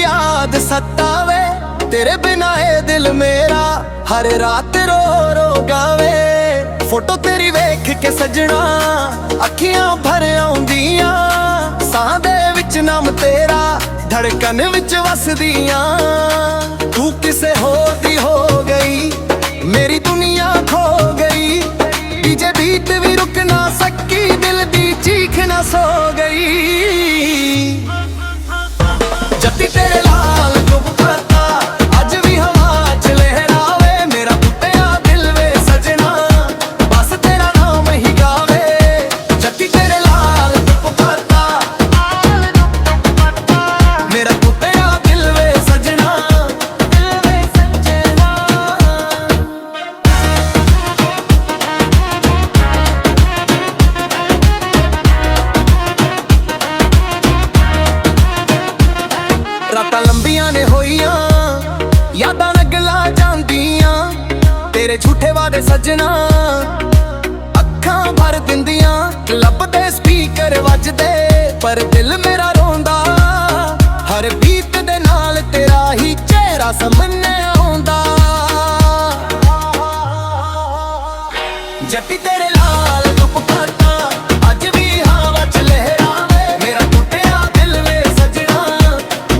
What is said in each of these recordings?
याद सतावे, तेरे बिना ये दिल मेरा हर रात रो रो गावे। फोटो तेरी वेख के सजना अखियां भर आउंदियां, सां दे विच नाम तेरा धड़कन विच वसदियां। तू किसे होर दी हो गई, मेरी दुनिया खो गई। डीजे बीट भी रुक ना सकी, दिल दी चीख ना सो गई। जट्टी तेरे लाल दुपट्टा अज भी हवा च लहरावे, मेरा टुटिया दिल वे सजना बस तेरा नाम ही गावे। जट्टी तेरे लाल दुपट्टा मेरा टुटिया दिल वे सजना, दिल वे सजना। रातां लंबियां ने होइयां, यादां लगला जांदियां, तेरे झूठे वादे सजना अखां भर दिंदियां। लभदे स्पीकर वजदे पर दिल मेरा रोंदा, हर बीत दे नाल तेरा ही चेहरा सामने आउंदा। जट्टी तेरे लाल दुपट्टा अज भी हवा च लहरावे, मेरा टुटिया दिल वे सजना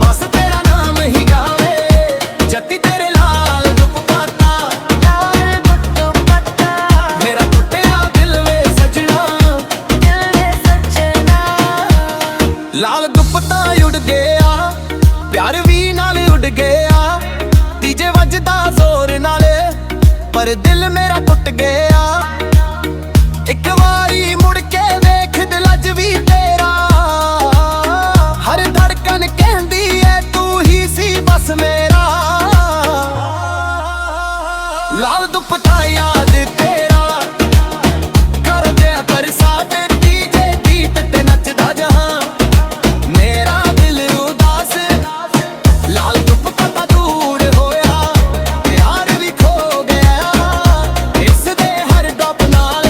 बस तेरा नाम ही गावे। जट्टी तेरे लाल दुपट्टा मेरा टुटिया दिल वे सजना, दिल वे सजना। लाल दुपट्टा उड़ गया, प्यार भी नाल उड़ गया। डीजे वजदा जोर नाले पर दिल मेरा टुट गया। एक वारी मुड़ के देख दिल अज भी तेरा, हर धड़कन कहंदी है तू ही सी बस मेरा। लाल दुपट्टा याद तेरा कर दे बरसात, डीजे बीट ते नचदा जहां मेरा दिल उदास। लाल दुपट्टा दूर होया, प्यार भी खो गया। इस दे हर डब नाल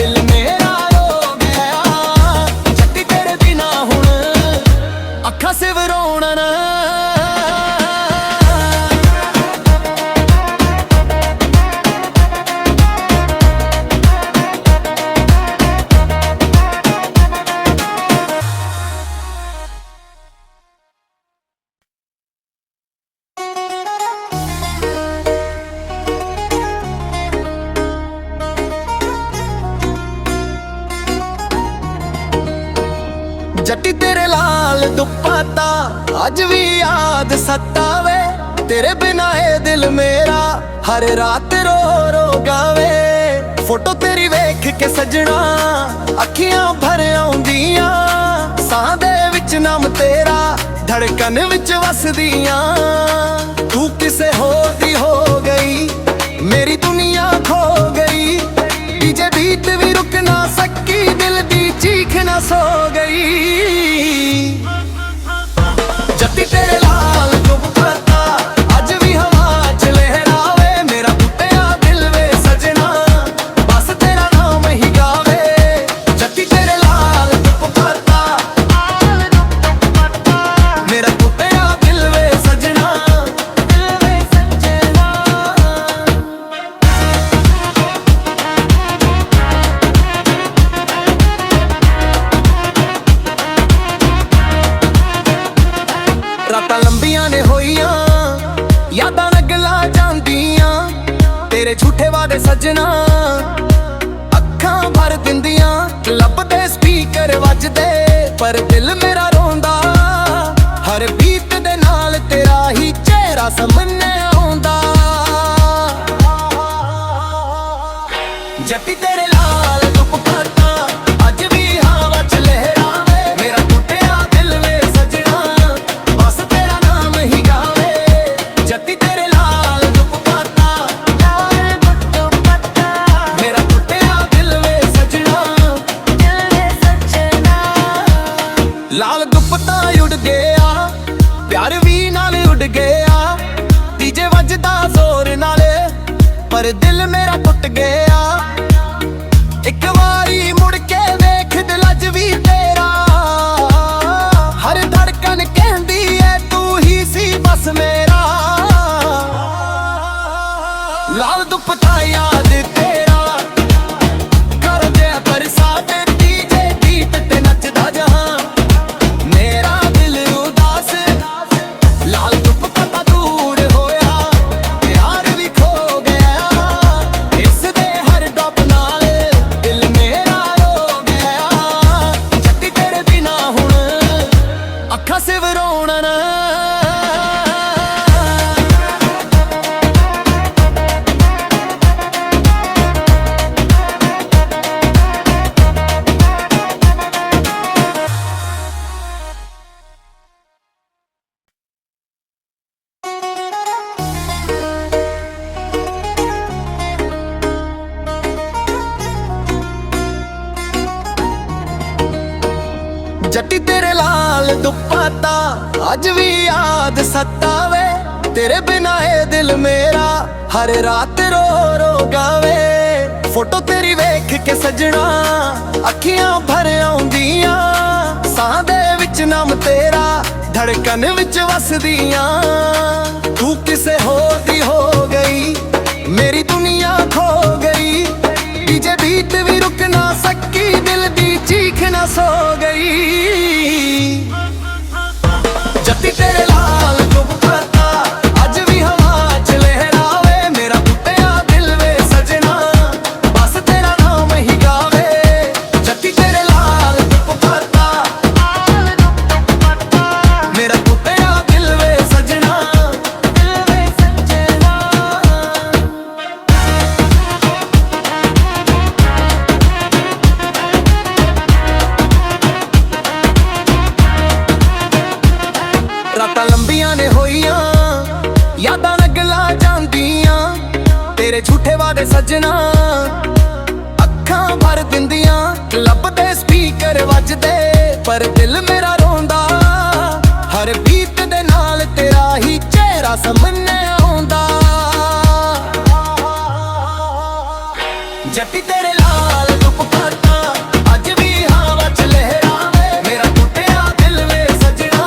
दिल मेरा रो गया। जट्टी तेरे बिना हुण अखां सिवरौण ना। जट्टी तेरे लाल दुपट्टा अज भी याद सतावे, तेरे बिना ये दिल मेरा हर रात रो रो गावे। फोटो तेरी वेख के सजना अखियां भर आउंदियां, सां दे विच नाम तेरा धड़कन विच वसदियां। तू किसे होर दी हो गई, मेरी दुनिया खो गई। डीजे बीट भी रुक ना सकी, दिल दी चीख ना सो गई। जट्टी तेरे लाल दुपट्टा अज भी हवा च लहरावे, मेरा टुटिया दिल वे सजना बस तेरा नाम ही गावे। जट्टी तेरे लाल दुपट्टा मेरा टुटिया दिल वे सजना, दिल वे सजना। रातां लंबियां ने होइयां, यादां लगला जांदियां, तेरे झूठे वादे सजना अखां भर दिंदियां। लभदे स्पीकर वजदे पर दिल मेरा रोंदा, हर बीत दे नाल तेरा ही चेहरा सामने आउंदा। जट्टी तेरे लाल दुपट्टा अज भी हवा च लहरावे, मेरा टुटिया दिल वे सजना बस तेरा नाम ही गावे। जट्टी तेरे लाल दुपट्टा मेरा टुटिया दिल वे सजना, दिल वे सजना। लाल दुपट्टा उड़ गया, प्यार भी नाल उड़ गया। डीजे वजदा जोर नाले पर दिल मेरा टुट गया। एक वारी मुड़ के देख दिल अज भी तेरा, हर धड़कन कहंदी है तू ही याद सतावे तेरे बिना ये दिल मेरा हर रात रो रो गावे फोटो तेरी वेख के सजना अखियां भर आउंदियां साह दे विच नाम तेरा धड़कन विच वसदियां तू किसे होर दी हो गई मेरी दुनिया खो गई डीजे बीट भी रुक ना सकी दिल दी चीख ना सो गई जट्टी तेरे लाल दुपट्टा अज भी हवा च लहरावे मेरा टुटिया दिल वे सजना बस तेरा नाम ही गावे जट्टी तेरे लाल दुपट्टा मेरा टुटिया दिल वे सजना रातां लंबियां ने होइयां यादां लगला जांदियां तेरे झूठे वादे सजना अखां भर दिंदियां लभदे स्पीकर वजदे पर दिल मेरा रोंदा हर बीत दे नाल तेरा ही चेहरा सामने आउंदा जट्टी तेरे लाल दुपट्टा अज भी हवा च लहरावे मेरा टुटिया दिल वे सजना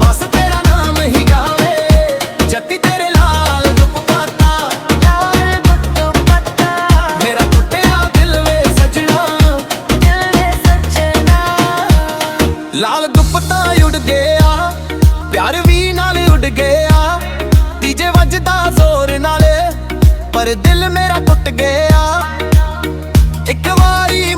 बस तेरा नाम ही गावे जट्टी तेरे लाल दुपट्टा मेरा टुटिया दिल वे सजना लाल दुपट्टा उड़ गया प्यार भी नाल उड़ गया डीजे वजदा जोर नाले पर दिल मेरा टुट गया एक वारी